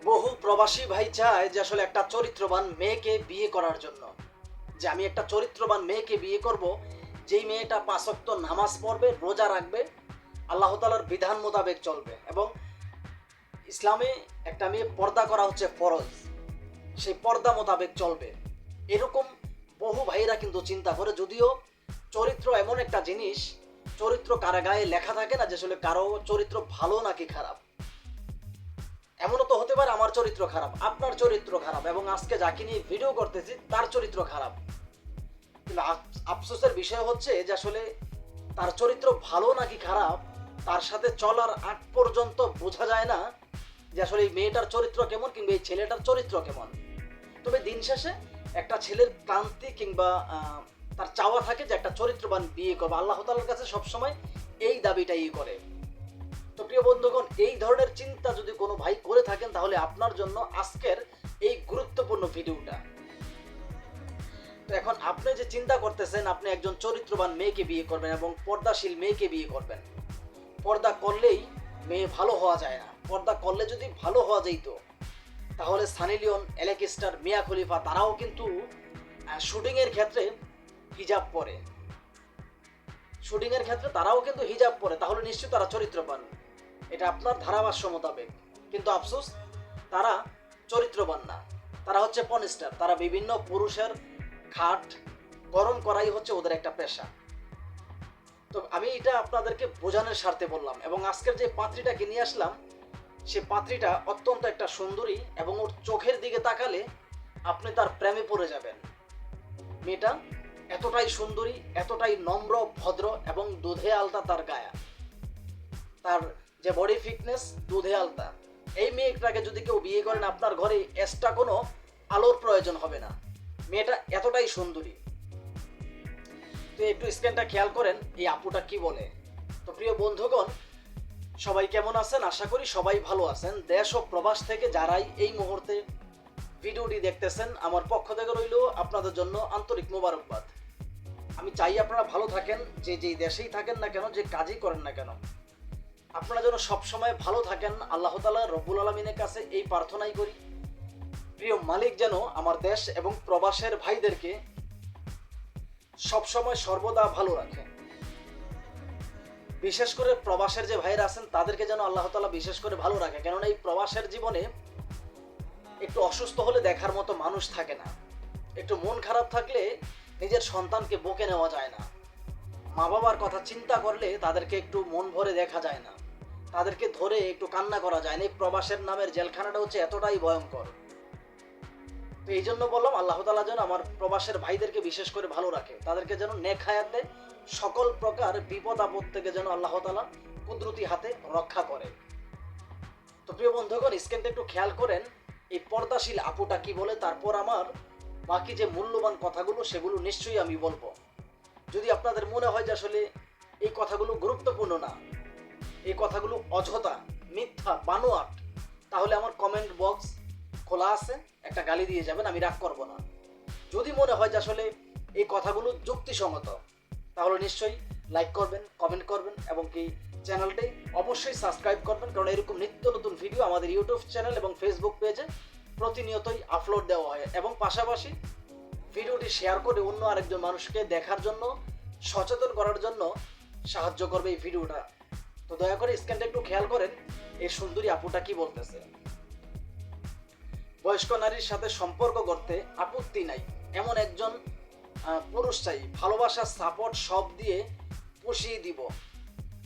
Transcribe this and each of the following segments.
বহু প্রবাসী ভাই চায় যে আসলে একটা চরিত্রবান মেয়েকে বিয়ে করার জন্য, যে আমি একটা চরিত্রবান মেয়েকে বিয়ে করব, যেই মেয়েটা ৫ ওয়াক্ত নামাজ পড়বে, রোজা রাখবে, আল্লাহ তাআলার বিধান মোতাবেক চলবে। এবং ইসলামে একটা মেয়ে পর্দা করা হচ্ছে ফরজ, সেই পর্দা মোতাবেক চলবে। এরকম বহু ভাইরা কিন্তু চিন্তা করে, যদিও চরিত্র এমন একটা জিনিস, চরিত্র কারা গায়ে লেখা থাকে না যে আসলে কারো চরিত্র ভালো নাকি খারাপ। এমনও তো হতে পারে আমার চরিত্র খারাপ, আপনার চরিত্র খারাপ, এবং আজকে যাকে নিয়ে ভিডিও করতেছি তার চরিত্র খারাপ। কিন্তু আফসোসের বিষয় হচ্ছে যে আসলে তার চরিত্র ভালো নাকি খারাপ তার সাথে চলার আগ পর্যন্ত বোঝা যায় না যে আসলে এই মেয়েটার চরিত্র কেমন কিংবা এই ছেলেটার চরিত্র কেমন। তবে দিন শেষে একটা ছেলের ক্লান্তি কিংবা তার চাওয়া থাকে যে একটা চরিত্রবান বিয়ে করবে। আল্লাহ তাআলার কাছে সবসময় এই দাবিটাই করে। তো প্রিয় বন্ধুগণ, এই ধরনের চিন্তা যদি কোনো ভাই করে থাকেন তাহলে আপনার জন্য আজকের এই গুরুত্বপূর্ণ ভিডিওটা। তো এখন আপনি যে চিন্তা করতেছেন আপনি একজন চরিত্রবান মেয়েকে বিয়ে করবেন এবং পর্দাশীল মেয়েকে বিয়ে করবেন, পর্দা করলেই মেয়ে ভালো হওয়া যায় না। পর্দা করলে যদি ভালো হওয়া যেত তাহলে সানি লিওন, অ্যালেক স্টার, মিয়া খলিফা তারাও কিন্তু শুটিংয়ের ক্ষেত্রে হিজাব পরে। শুটিংয়ের ক্ষেত্রে তারাও কিন্তু হিজাব পরে, তাহলে নিশ্চয়ই তারা চরিত্রবান। এটা আপনার ধারাভাষ্য মোতাবেক। কিন্তু আফসোস, তারা চরিত্রবান না, তারা হচ্ছে পর্নস্টার। তারা বিভিন্ন পুরুষের খাট গরম করাই হচ্ছে ওদের একটা পেশা। তো আমি এটা আপনাদেরকে বোঝানোর স্বার্থে বললাম। এবং আজকের যে পাত্রীটাকে নিয়ে আসলাম, সে পাত্রীটা অত্যন্ত একটা সুন্দরী এবং ওর চোখের দিকে তাকালে আপনি তার প্রেমে পড়ে যাবেন। মেয়েটা এতটাই সুন্দরী, এতটাই নম্র, ভদ্র এবং দুধে আলতা তার গায়া, তার যে বডি ফিটনেস দুধে আলতা। এই মেয়েটাকে যদি কেউ বিয়ে করেন আপনার ঘরে এক্সট্রা কোনো আলোর প্রয়োজন হবে না। মেয়েটা এতটাই সুন্দরী। তো একটু স্ক্রিনটা খেয়াল করেন এই আপুটা কি বলে। তো প্রিয় বন্ধুগণ, সবাই কেমন আছেন? আশা করি সবাই ভালো আছেন। দেশ ও প্রবাস থেকে যারাই এই মুহূর্তে ভিডিওটি দেখতেছেন, আমার পক্ষ থেকে রইল আপনাদের জন্য আন্তরিক মোবারকবাদ। আমি চাই আপনারা ভালো থাকেন, যে যেই দেশেই থাকেন না কেন, যে কাজই করেন না কেন, আপনারা যেন সবসময় ভালো থাকেন। আল্লাহ তাআলা রব্বুল আলামিনের কাছে এই প্রার্থনাই করি, প্রিয় মালিক যেন আমার দেশ এবং প্রবাসের ভাইদেরকে সবসময় সর্বদা ভালো রাখে। বিশেষ করে প্রবাসের যে ভাইরা আছেন তাদেরকে যেন আল্লাহ তাআলা বিশেষ করে ভালো রাখে। কেননা এই প্রবাসের জীবনে একটু অসুস্থ হলে দেখার মতো মানুষ থাকে না, একটু মন খারাপ থাকলে নিজের সন্তানকে বকে নেওয়া যায় না, মা বাবার কথা চিন্তা করলে তাদেরকে একটু মন ভরে দেখা যায় না, তাদেরকে ধরে একটু কান্না করা যায় না। এই প্রবাসের নামের জেলখানাটা হচ্ছে এতটাই ভয়ঙ্কর। তো এই জন্য বললাম আল্লাহ তাআলা যেন আমার প্রবাসের ভাইদেরকে বিশেষ করে ভালো রাখে, তাদেরকে যেন নেক হায়াত দেয়, সকল প্রকার বিপদ আপদ থেকে যেন আল্লাহ তাআলা কুদরতি হাতে রক্ষা করে। তো প্রিয় বন্ধুগণ, স্ক্রিনটা একটু খেয়াল করেন এই পর্দাশীল আপুটা কি বলে, তারপর আমার বাকি যে মূল্যবান কথাগুলো সেগুলো নিশ্চয়ই আমি বলবো। যদি আপনাদের মনে হয় যে আসলে এই কথাগুলো গুরুত্বপূর্ণ না, এই কথাগুলো অযথা, মিথ্যা, বানোয়াট, তাহলে আমার কমেন্ট বক্স খোলা আছে, একটা গালি দিয়ে যাবেন, আমি রাগ করব না। যদি মনে হয় যে আসলে এই কথাগুলো যুক্তিসঙ্গত, তাহলে নিশ্চয়ই লাইক করবেন, কমেন্ট করবেন এবং কি চ্যানেলটি অবশ্যই সাবস্ক্রাইব করবেন, কারণ এরকম নিত্য নতুন ভিডিও আমাদের ইউটিউব চ্যানেল এবং ফেসবুক পেজে প্রতিনিয়তই আপলোড দেওয়া হয়। এবং পাশাপাশি ভিডিওটি শেয়ার করে অন্য আরেকজন মানুষকে দেখার জন্য, সচেতন করার জন্য সাহায্য করবে এই ভিডিওটা। তো দয়া করে স্ক্রিনটা একটু খেয়াল করেন এই সুন্দরী আপুটা কি বলতেছে। বয়স্ক নারীর সাথে সম্পর্ক করতে আপত্তি নাই, এমন একজন পুরুষ চাই, ভালোবাসা, সাপোর্ট সব দিয়ে পুষিয়ে দিব।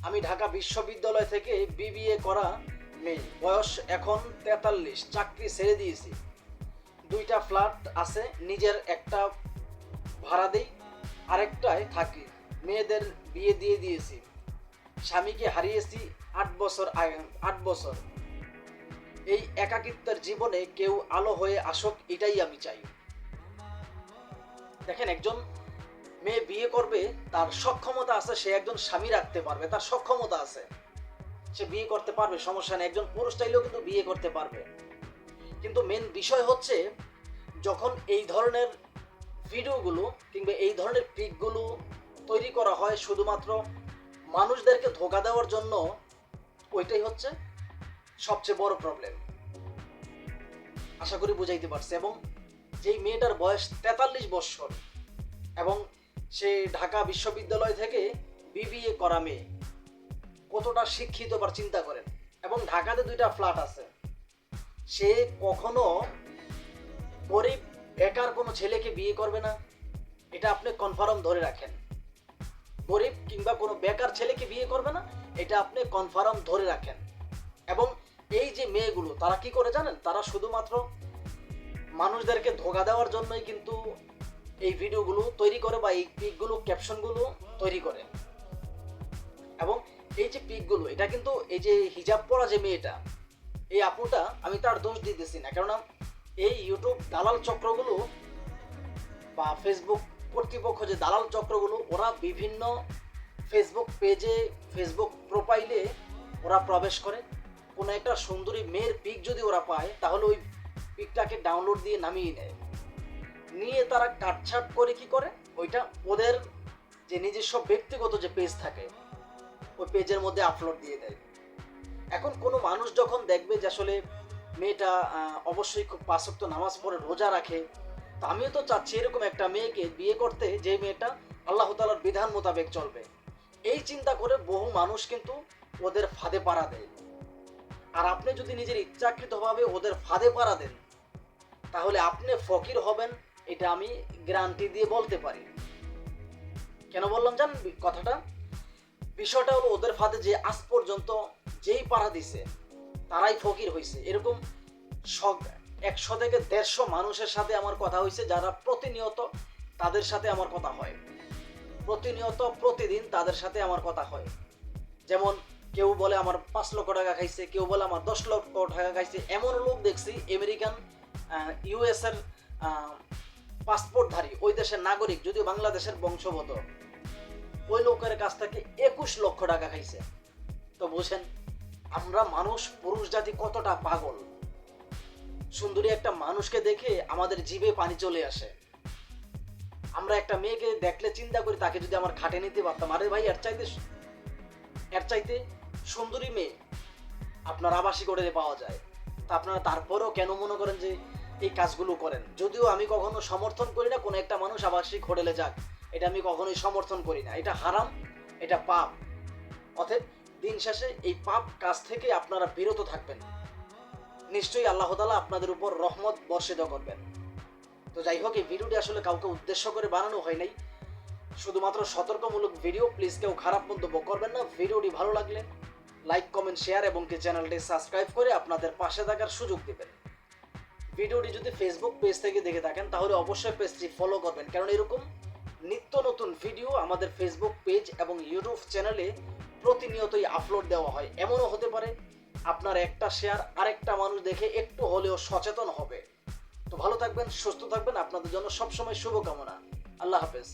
আমি ঢাকা বিশ্ববিদ্যালয় থেকে বিবিএ করা মেয়ে, বয়স এখন 43, চাকরি ছেড়ে দিয়েছি, 2টা ফ্ল্যাট আছে, নিজের একটা ভাড়া দেই, আরেকটায় থাকি, মেয়েদের বিয়ে দিয়ে দিয়েছি, স্বামীকে হারিয়েছি 8 বছর। এই একাকিত্বের জীবনে কেউ আলো হয়ে আসুক, এটাই আমি চাই। দেখেন, একজন মেয়ে বিয়ে করবে, তার সক্ষমতা আছে, সে একজন স্বামী রাখতে পারবে, তার সক্ষমতা আছে, সে বিয়ে করতে পারবে, সমস্যা নেই। একজন পুরুষ চাইলেও কিন্তু বিয়ে করতে পারবে। কিন্তু মেন বিষয় হচ্ছে যখন এই ধরনের ভিডিওগুলো কিংবা এই ধরনের পিকগুলো তৈরি করা হয় শুধুমাত্র মানুষদেরকে ধোঁকা দেওয়ার জন্য, ওইটাই হচ্ছে সবচেয়ে বড় প্রবলেম। আশা করি বুঝাইতে পারছি। এবং যেই মেয়েটার বয়স 43 বছর এবং সে ঢাকা বিশ্ববিদ্যালয় থেকে বিবিএ করা মেয়ে, কতটা শিক্ষিত এবার চিন্তা করেন। এবং ঢাকাতে 2টা ফ্ল্যাট আছে। সে কখনো গরিব বেকার কোনো ছেলেকে বিয়ে করবে না, এটা আপনি কনফার্ম ধরে রাখেন। গরিব কিংবা কোনো বেকার ছেলেকে বিয়ে করবে না, এটা আপনি কনফার্ম ধরে রাখেন। এবং এই যে মেয়েগুলো তারা কি করে জানেন, তারা শুধুমাত্র মানুষদেরকে ধোঁকা দেওয়ার জন্যই কিন্তু এই ভিডিওগুলো তৈরি করে বা এই পিকগুলো ক্যাপশনগুলো তৈরি করে। এবং এই যে পিকগুলো, এটা কিন্তু এই যে হিজাব পরা যে মেয়েটা, এই আপুটা, আমি তার দোষ দিতেছি না, কেননা এই ইউটিউব দালাল চক্রগুলো বা ফেসবুক কর্তৃপক্ষ যে দালাল চক্রগুলো, ওরা বিভিন্ন ফেসবুক পেজে, ফেসবুক প্রোফাইলে ওরা প্রবেশ করে। কোনো একটা সুন্দরী মেয়ের পিক যদি ওরা পায়, তাহলে ওই পিকটাকে ডাউনলোড দিয়ে নামিয়ে নেয়, নিয়ে তারা কাটছাট করে কি করে, ওইটা ওদের যে নিজস্ব ব্যক্তিগত যে পেজ থাকে ওই পেজের মধ্যে আপলোড দিয়ে দেয়। এখন কোনো মানুষ যখন দেখবে যে আসলে মেয়েটা অবশ্যই খুব 5 ওয়াক্ত নামাজ পড়ে, রোজা রাখে, তো আমিও তো চাচ্ছি এরকম একটা মেয়েকে বিয়ে করতে, যে মেয়েটা আল্লাহ তাআলার বিধান মোতাবেক চলবে। এই চিন্তা করে বহু মানুষ কিন্তু ওদের ফাঁদে পাড়া দেয়। আর আপনি যদি নিজের ইচ্ছাকৃতভাবে ওদের ফাঁদে পাড়া দেন, তাহলে আপনি ফকির হবেন, এটা আমি গ্যারান্টি দিয়ে বলতে পারি। কেন বললাম জানেন কথাটা? বিষয়টা হলো, ওদের ফাঁদে যে আজ পর্যন্ত যেই পাড়া দিছে তারাই ফকির হয়েছে। এরকম 100 থেকে 150 মানুষের সাথে আমার কথা হয়েছে, যারা প্রতিনিয়ত তাদের সাথে আমার কথা হয়, প্রতিনিয়ত প্রতিদিন তাদের সাথে আমার কথা হয়। যেমন কেউ বলে আমার 5 লক্ষ টাকা খাইছে, কেউ বলে আমার 10 লক্ষ টাকা খাইছে। এমন লোক দেখছি আমেরিকান, ইউএস এর পাসপোর্টধারী, ওই দেশের নাগরিক, যদিও বাংলাদেশের বংশগত, ওই লোকের কাছ থেকে 21 লক্ষ টাকা খাইছে। তো বুঝেন আমরা মানুষ, পুরুষ জাতি কতটা পাগল। সুন্দরী একটা মানুষকে দেখে আমাদের জিভে পানি চলে আসে। আমরা একটা মেয়েকে দেখলে চিন্তা করি, তাকে যদি আমার খাটে নিতে পারতাম, আরে ভাই এর চাইতে সুন্দরী মেয়ে আপনার আবাসিক হোটেলে পাওয়া যায়। তা আপনারা তারপরেও কেন মনে করেন যে এই কাজগুলো করেন? যদিও আমি কখনো সমর্থন করি না কোনো একটা মানুষ আবাসিক হোটেলে যাক, এটা আমি কখনোই সমর্থন করি না, এটা হারাম, এটা পাপ। অতএব দিন শেষে এই পাপ কাজ থেকে আপনারা বিরত থাকবেন, নিশ্চয়ই আল্লাহ তাআলা আপনাদের উপর রহমত বর্ষিত করবেন। তো যাই হোক, এই ভিডিওটি আসলে কাউকে উদ্দেশ্য করে বানানো হয় নাই, শুধুমাত্র সতর্কমূলক ভিডিও। প্লিজ কেউ খারাপ মন্তব্য করবেন না। ভিডিওটি ভালো লাগলে লাইক, কমেন্ট, শেয়ার এবং কি চ্যানেলটি সাবস্ক্রাইব করে আপনাদের পাশে থাকার সুযোগ দেবেন। ভিডিওটি যদি ফেসবুক পেজ থেকে দেখে থাকেন, তাহলে অবশ্যই পেজটি ফলো করবেন, কারণ এরকম নিত্য নতুন ভিডিও আমাদের ফেসবুক পেজ এবং ইউটিউব চ্যানেলে প্রতিনিয়তই আপলোড দেওয়া হয়। এমনও হতে পারে আপনার একটা শেয়ার আরেকটা মানুষ দেখে একটু হলেও সচেতন হবে। তো ভালো থাকবেন, সুস্থ থাকবেন, আপনাদের জন্য সবসময় শুভকামনা। আল্লাহ হাফেজ।